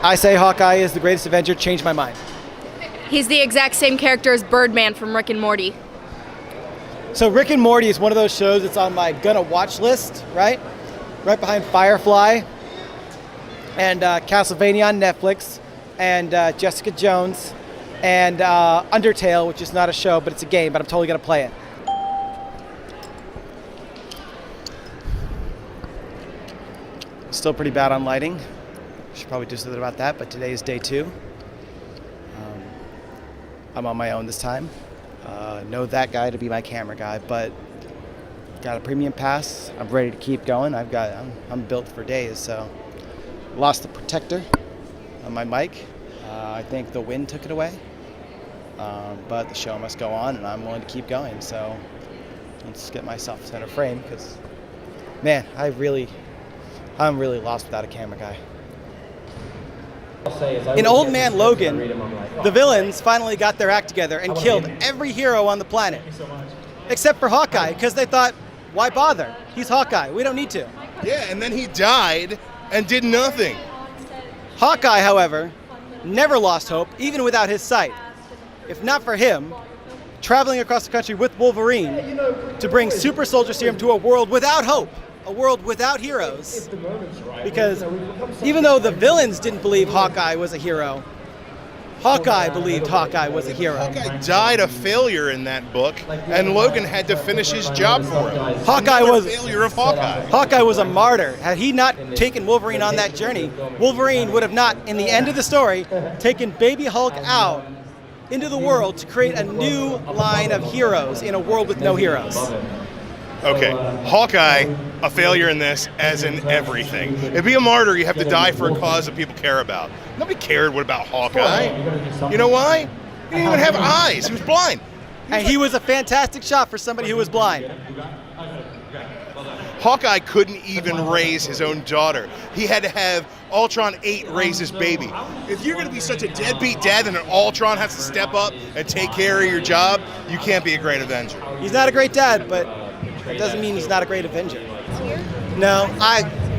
I say Hawkeye is the greatest Avenger. Changed my mind. He's the exact same character as Birdman from Rick and Morty. So Rick and Morty is one of those shows that's on my gonna watch list, right? Right behind Firefly and Castlevania on Netflix and Jessica Jones and Undertale, which is not a show, but it's a game, but I'm totally gonna play it. Still pretty bad on lighting. Should probably do something about that, but today is day 2. I'm on my own this time. Know that guy to be my camera guy, but got a premium pass. I'm ready to keep going. I'm built for days, so lost the protector on my mic. I think the wind took it away, but the show must go on, and I'm willing to keep going. So let's get myself center frame, because man, I'm really lost without a camera guy. In Old Man Logan, the villains finally got their act together and killed every hero on the planet. Except for Hawkeye, because they thought, why bother? He's Hawkeye, we don't need to. Yeah, and then he died and did nothing. Hawkeye, however, never lost hope, even without his sight. If not for him, traveling across the country with Wolverine to bring super soldier serum to a world without hope. A world without heroes, because even though the villains didn't believe Hawkeye was a hero, Hawkeye believed Hawkeye was a hero. Hawkeye died a failure in that book, and Logan had to finish his job for him. Hawkeye was a failure of Hawkeye. Hawkeye was a martyr. Had he not taken Wolverine on that journey, Wolverine would have not, in the end of the story, taken Baby Hulk out into the world to create a new line of heroes in a world with no heroes. Okay, Hawkeye, a failure in this, as in everything. To be a martyr, you have to die for a cause that people care about. Nobody cared what about Hawkeye. You know why? He didn't even have eyes. He was blind. And he was a fantastic shot for somebody who was blind. Hawkeye couldn't even raise his own daughter. He had to have Ultron 8 raise his baby. If you're going to be such a deadbeat dad and an Ultron has to step up and take care of your job, you can't be a great Avenger. He's not a great dad, but that doesn't mean he's not a great Avenger. No,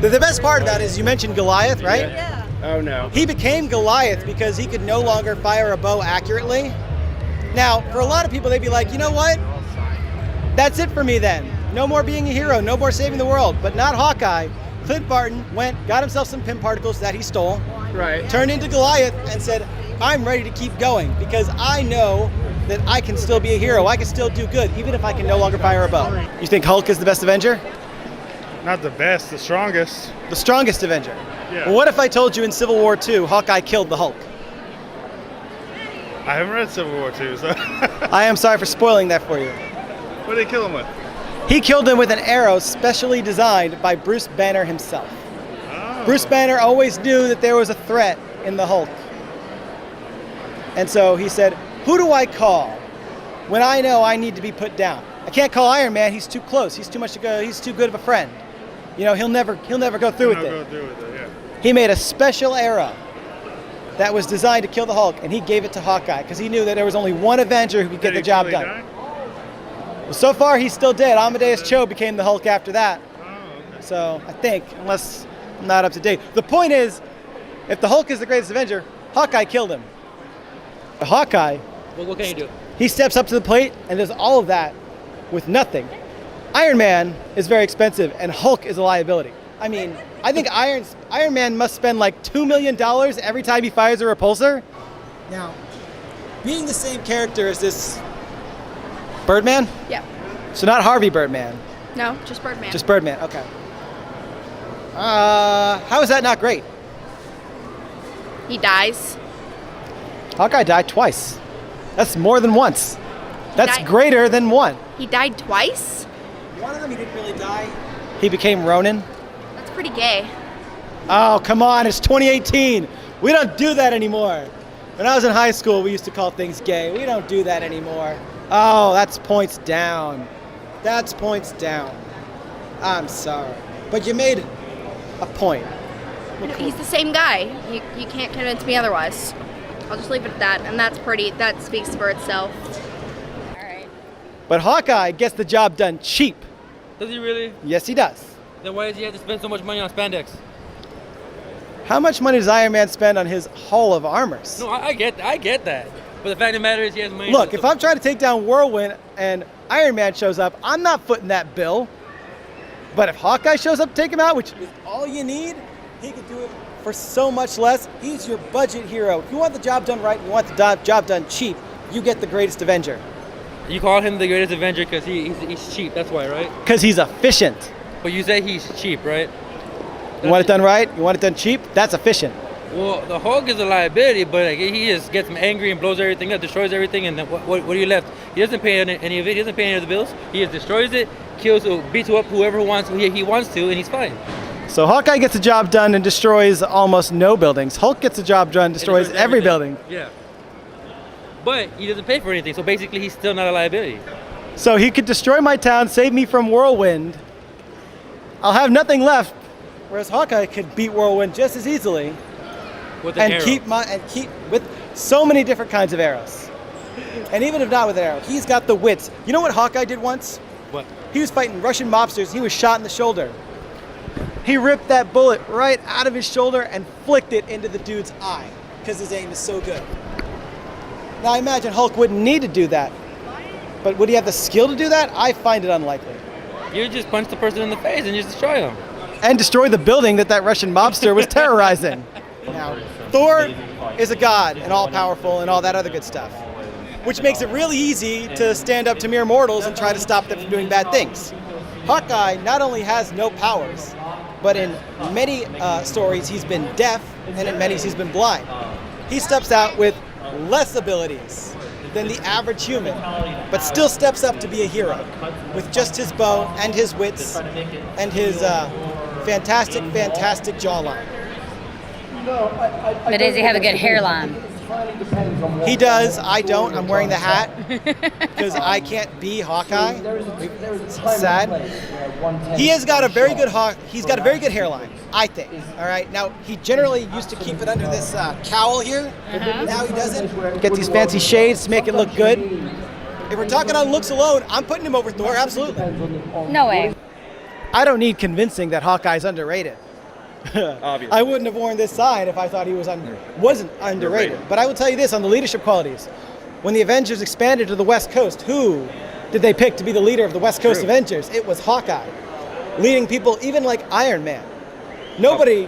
the best part of that is you mentioned Goliath, right? Yeah. Oh no. He became Goliath because he could no longer fire a bow accurately. Now, for a lot of people, they'd be like, you know what? That's it for me then. No more being a hero, no more saving the world, but not Hawkeye. Clint Barton got himself some pin particles that he stole, right? Turned into Goliath and said, I'm ready to keep going because I know that I can still be a hero. I can still do good, even if I can no longer fire a bow. You think Hulk is the best Avenger? Not the best, the strongest. The strongest Avenger? Yeah. Well, what if I told you in Civil War II, Hawkeye killed the Hulk? I haven't read Civil War II, so. I am sorry for spoiling that for you. What did he kill him with? He killed him with an arrow specially designed by Bruce Banner himself. Oh. Bruce Banner always knew that there was a threat in the Hulk. And so he said, who do I call when I know I need to be put down? I can't call Iron Man, he's too close, he's too good of a friend. You know, he'll never go through with it. Yeah. He made a special arrow that was designed to kill the Hulk, and he gave it to Hawkeye because he knew that there was only one Avenger who could get the job done. Well, so far he's still dead. Amadeus Cho became the Hulk after that. Oh, okay. So I think, unless I'm not up to date. The point is, if the Hulk is the greatest Avenger, Hawkeye killed him. Hawkeye, Well, what can you do? he steps up to the plate and does all of that with nothing. Iron Man is very expensive and Hulk is a liability. I mean, I think Iron Man must spend like $2 million every time he fires a repulsor. Now, being the same character as this Birdman? Yeah. So not Harvey Birdman. No, just Birdman. Just Birdman, okay. How is that not great? He dies. Hawkeye died twice. That's more than once. That's greater than one. He died twice? One of them he didn't really die. He became Ronin. That's pretty gay. Oh, come on, it's 2018. We don't do that anymore. When I was in high school, we used to call things gay. We don't do that anymore. Oh, that's points down. That's points down. I'm sorry. But you made a point. He's the same guy. You can't convince me otherwise. I'll just leave it at that, and that speaks for itself. All right. But Hawkeye gets the job done cheap. Does he really? Yes, he does. Then why does he have to spend so much money on spandex? How much money does Iron Man spend on his hull of armors? No, I get that. But the fact of the matter is he has money. Look, if I'm trying to take down Whirlwind and Iron Man shows up, I'm not footing that bill. But if Hawkeye shows up to take him out, which is all you need, he could do it for so much less. He's your budget hero. If you want the job done right, you want the job done cheap, you get the greatest Avenger. You call him the greatest Avenger because he's cheap. That's why, right? Because he's efficient. But you say he's cheap, right? You want it done right? You want it done cheap? That's efficient. Well, the Hulk is a liability, but like, he just gets him angry and blows everything up, destroys everything, and then what are you left? He doesn't pay any of it. He doesn't pay any of the bills. He just destroys it, kills, beats up whoever he wants to, and he's fine. So Hawkeye gets the job done and destroys almost no buildings. Hulk gets the job done, destroys every building. Yeah. But he doesn't pay for anything, so basically he's still not a liability. So he could destroy my town, save me from Whirlwind. I'll have nothing left. Whereas Hawkeye could beat Whirlwind just as easily. With an arrow. keep with so many different kinds of arrows. And even if not with an arrow, he's got the wits. You know what Hawkeye did once? What? He was fighting Russian mobsters. He was shot in the shoulder. He ripped that bullet right out of his shoulder and flicked it into the dude's eye because his aim is so good. Now I imagine Hulk wouldn't need to do that. But would he have the skill to do that? I find it unlikely. You just punch the person in the face and you just destroy them. And destroy the building that Russian mobster was terrorizing. Now, Thor is a god and all-powerful and all that other good stuff, which makes it really easy to stand up to mere mortals and try to stop them from doing bad things. Hawkeye not only has no powers, but in many stories he's been deaf, and in many he's been blind. He steps out with less abilities than the average human, but still steps up to be a hero with just his bow and his wits and his fantastic jawline. But does he have a good hairline? He does. I don't. I'm wearing the hat because I can't be Hawkeye. It's sad. He has got a very good He's got a very good hairline, I think. All right. Now he generally used to keep it under this cowl here. Now he doesn't. Gets these fancy shades to make it look good. If we're talking on looks alone, I'm putting him over Thor. Absolutely. No way. I don't need convincing that Hawkeye's underrated. Obviously. I wouldn't have worn this sign if I thought he wasn't underrated. But I will tell you this on the leadership qualities. When the Avengers expanded to the West Coast, who did they pick to be the leader of the West Coast Avengers? It was Hawkeye. Leading people even like Iron Man. Nobody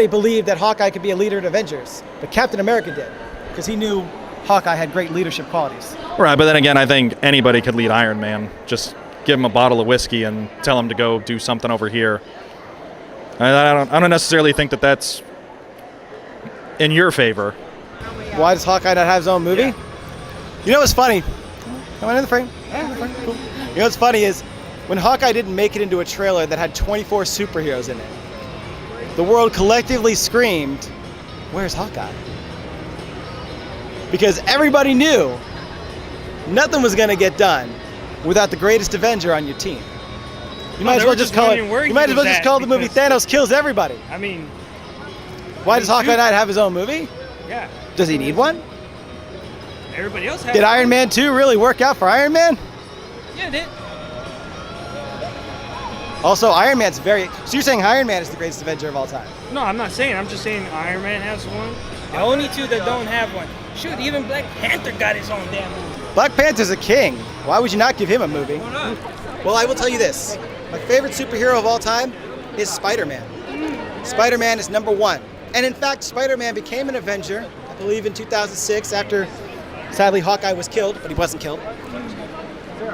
believed that Hawkeye could be a leader in Avengers, but Captain America did, because he knew Hawkeye had great leadership qualities. Right, but then again, I think anybody could lead Iron Man. Just give him a bottle of whiskey and tell him to go do something over here. I don't necessarily think that that's in your favor. Why does Hawkeye not have his own movie? You know what's funny? Come on in the frame. Cool. You know what's funny is when Hawkeye didn't make it into a trailer that had 24 superheroes in it, the world collectively screamed, "Where's Hawkeye?" Because everybody knew nothing was going to get done without the greatest Avenger on your team. You might as well just call it. You might as well just call the movie "Thanos Kills Everybody." I mean, Why does Hawkeye not have his own movie? yeah, Does he need one? everybody else has. Did Iron Man 2 really work out for Iron Man? Yeah, it did. Also, Iron Man's very. So you're saying Iron Man is the greatest Avenger of all time? No, I'm not saying. I'm just saying Iron Man has one. The only two that don't have one. Shoot, even Black Panther got his own damn movie. Black Panther's a king. Why would you not give him a movie? Why not? Well, I will tell you this. My favorite superhero of all time is Spider-Man. Spider-Man is number one. And in fact, Spider-Man became an Avenger, I believe in 2006, after sadly Hawkeye was killed, but he wasn't killed.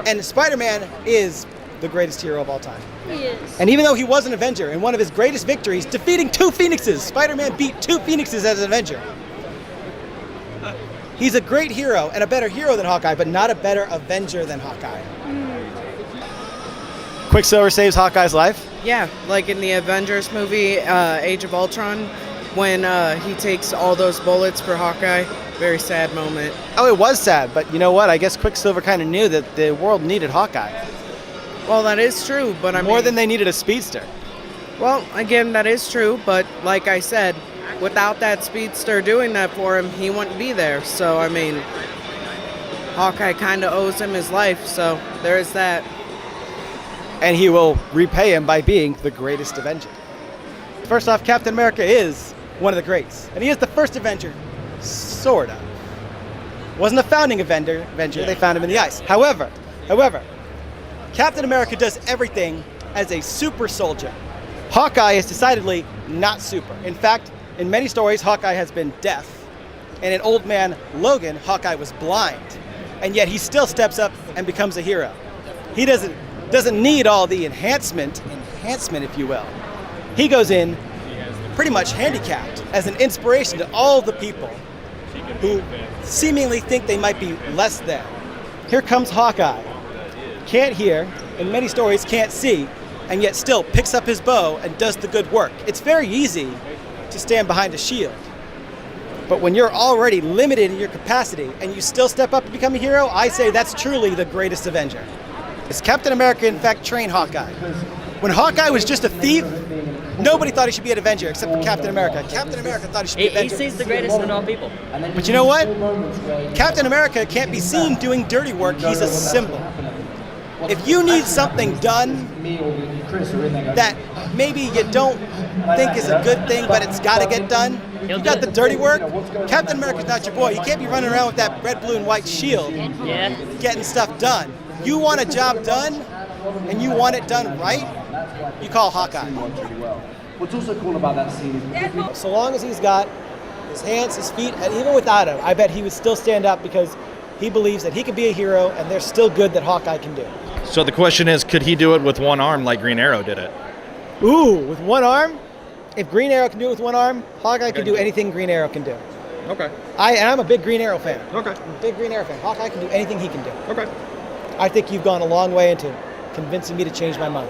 And Spider-Man is the greatest hero of all time. He is. And even though he was an Avenger, in one of his greatest victories, defeating 2 Phoenixes, Spider-Man beat 2 Phoenixes as an Avenger. He's a great hero and a better hero than Hawkeye, but not a better Avenger than Hawkeye. Quicksilver saves Hawkeye's life. Yeah, like in the Avengers movie, Age of Ultron, when he takes all those bullets for Hawkeye. Very sad moment. Oh, it was sad, but you know what? I guess Quicksilver kind of knew that the world needed Hawkeye. Well, that is true, but I mean... More than they needed a speedster. Well, again, that is true, but like I said, without that speedster doing that for him, he wouldn't be there. So, I mean, Hawkeye kind of owes him his life, so there is that. And he will repay him by being the greatest Avenger. First off, Captain America is one of the greats. And he is the first Avenger, sort of. Wasn't a founding Avenger, they found him in the ice. However, Captain America does everything as a super soldier. Hawkeye is decidedly not super. In fact, in many stories, Hawkeye has been deaf. And in Old Man Logan, Hawkeye was blind. And yet he still steps up and becomes a hero. He doesn't need all the enhancement, if you will. He goes in pretty much handicapped as an inspiration to all the people who seemingly think they might be less than. Here comes Hawkeye. Can't hear, in many stories can't see, and yet still picks up his bow and does the good work. It's very easy to stand behind a shield. But when you're already limited in your capacity and you still step up to become a hero, I say that's truly the greatest Avenger. Is Captain America in fact trained Hawkeye? When Hawkeye was just a thief, nobody thought he should be an Avenger except for Captain America. Captain America thought he should be an Avenger. He sees the greatest in all people. But you know what? Captain America can't be seen doing dirty work. He's a symbol. If you need something done that maybe you don't think is a good thing, but it's got to get done, you got the dirty work, Captain America's not your boy. You can't be running around with that red, blue, and white shield getting stuff done. You want a job done, and you want it done right, you call Hawkeye. What's also cool about that scene is so long as he's got his hands, his feet, and even without him, I bet he would still stand up because he believes that he can be a hero, and there's still good that Hawkeye can do. So the question is, could he do it with one arm like Green Arrow did it? Ooh, with one arm? If Green Arrow can do it with one arm, Hawkeye can do anything Green Arrow can do. Okay. I'm a big Green Arrow fan. Okay. I'm a big Green Arrow fan. Hawkeye can do anything he can do. Okay. I think you've gone a long way into convincing me to change my mind.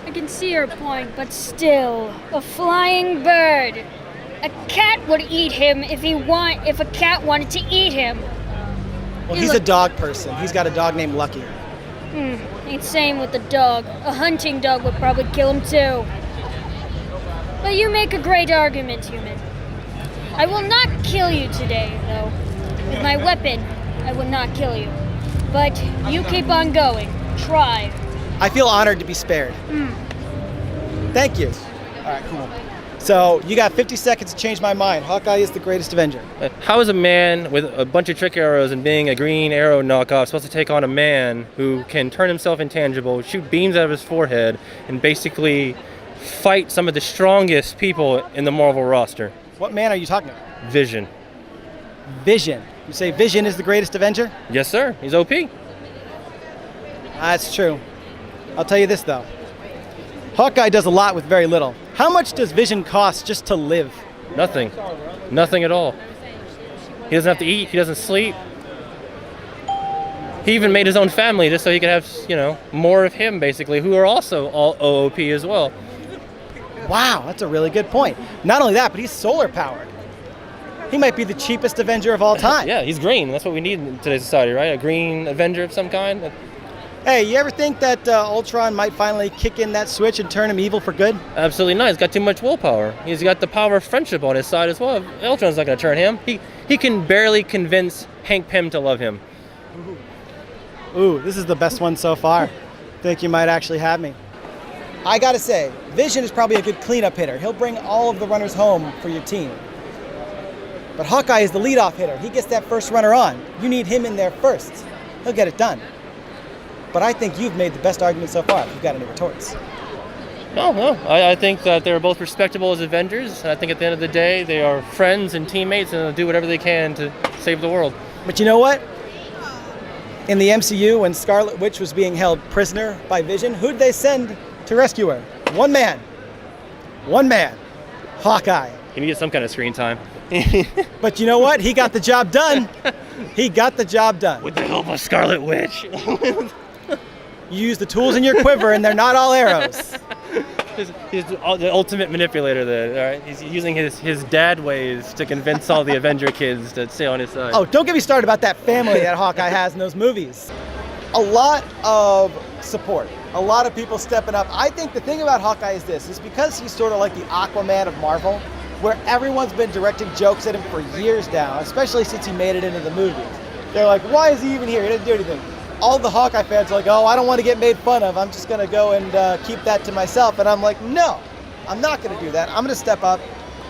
I can see your point, but still, a flying bird. A cat would eat him if a cat wanted to eat him. Well, he's a dog person. He's got a dog named Lucky. It's same with the dog. A hunting dog would probably kill him too. But you make a great argument, human. I will not kill you today, though. With my weapon, I will not kill you. But you keep on going. Try. I feel honored to be spared. Thank you. All right, cool. So you got 50 seconds to change my mind. Hawkeye is the greatest Avenger. How is a man with a bunch of trick arrows and being a Green Arrow knockoff supposed to take on a man who can turn himself intangible, shoot beams out of his forehead, and basically fight some of the strongest people in the Marvel roster? What man are you talking about? Vision. Vision. You say Vision is the greatest Avenger? Yes, sir. He's OP. That's true. I'll tell you this, though. Hawkeye does a lot with very little. How much does Vision cost just to live? Nothing. Nothing at all. He doesn't have to eat. He doesn't sleep. He even made his own family just so he could have, more of him, basically, who are also all OOP as well. Wow, that's a really good point. Not only that, but he's solar powered. He might be the cheapest Avenger of all time. Yeah, he's green. That's what we need in today's society, right? A green Avenger of some kind. Hey, you ever think that Ultron might finally kick in that switch and turn him evil for good? Absolutely not. He's got too much willpower. He's got the power of friendship on his side as well. Ultron's not going to turn him. He can barely convince Hank Pym to love him. Ooh, this is the best one so far. Think you might actually have me. I gotta say, Vision is probably a good cleanup hitter. He'll bring all of the runners home for your team. But Hawkeye is the leadoff hitter. He gets that first runner on. You need him in there first. He'll get it done. But I think you've made the best argument so far. If you've got any retorts. No. I think that they're both respectable as Avengers. And I think at the end of the day, they are friends and teammates and they'll do whatever they can to save the world. But you know what? In the MCU, when Scarlet Witch was being held prisoner by Vision, who'd they send to rescue her? One man. Hawkeye. He needed some kind of screen time. But you know what? He got the job done. He got the job done. With the help of Scarlet Witch. You use the tools in your quiver and they're not all arrows. He's the ultimate manipulator there, all right? He's using his dad ways to convince all the Avenger kids to stay on his side. Oh, don't get me started about that family that Hawkeye has in those movies. A lot of support. A lot of people stepping up. I think the thing about Hawkeye is this. It's because he's sort of like the Aquaman of Marvel, where everyone's been directing jokes at him for years now, especially since he made it into the movies. They're like, why is he even here? He doesn't do anything. All the Hawkeye fans are like, oh, I don't want to get made fun of. I'm just going to go and keep that to myself. And I'm like, no, I'm not going to do that. I'm going to step up.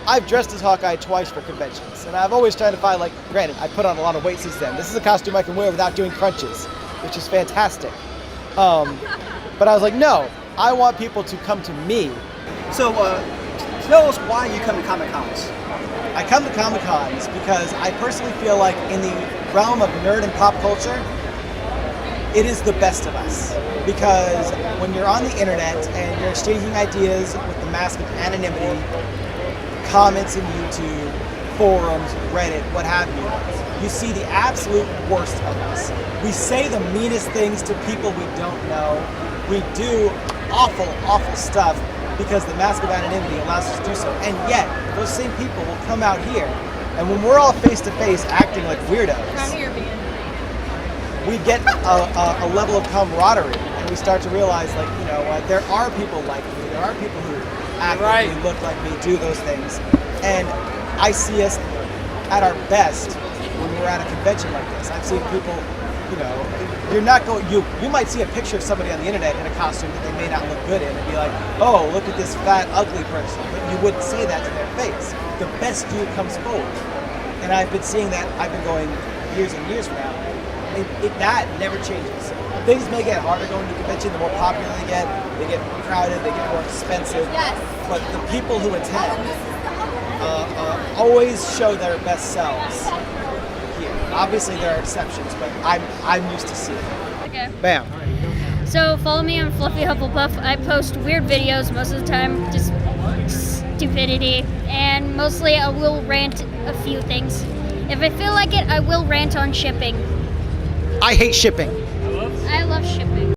I've dressed as Hawkeye twice for conventions, and I've always tried to find, like, granted, I put on a lot of weight since then. This is a costume I can wear without doing crunches, which is fantastic. But I was like, no, I want people to come to me. So, tell us why you come to Comic Cons. I come to Comic Cons because I personally feel like in the realm of nerd and pop culture, it is the best of us. Because when you're on the internet and you're exchanging ideas with the mask of anonymity, comments in YouTube, forums, Reddit, what have you, you see the absolute worst of us. We say the meanest things to people we don't know. We do awful, awful stuff because the mask of anonymity allows us to do so. And yet, those same people will come out here, and when we're all face to face acting like weirdos, we get a level of camaraderie, and we start to realize, like, you know, there are people like me, there are people who act like me, look like me, do those things, and I see us at our best when we're at a convention like this. I've seen people, you know, you're not going, you might see a picture of somebody on the internet in a costume that they may not look good in and be like, oh, look at this fat, ugly person, but you wouldn't say that to their face. The best dude comes forward, and I've been seeing that. I've been going years and years now. That never changes. Things may get harder going to a convention. The more popular they get more crowded, they get more expensive. Yes. But the people who attend always show their best selves here. Obviously, there are exceptions, but I'm used to seeing it. Okay. Bam. So follow me on Fluffy Hufflepuff. I post weird videos most of the time, just stupidity, and mostly I will rant a few things. If I feel like it, I will rant on shipping. I hate shipping. I love shipping.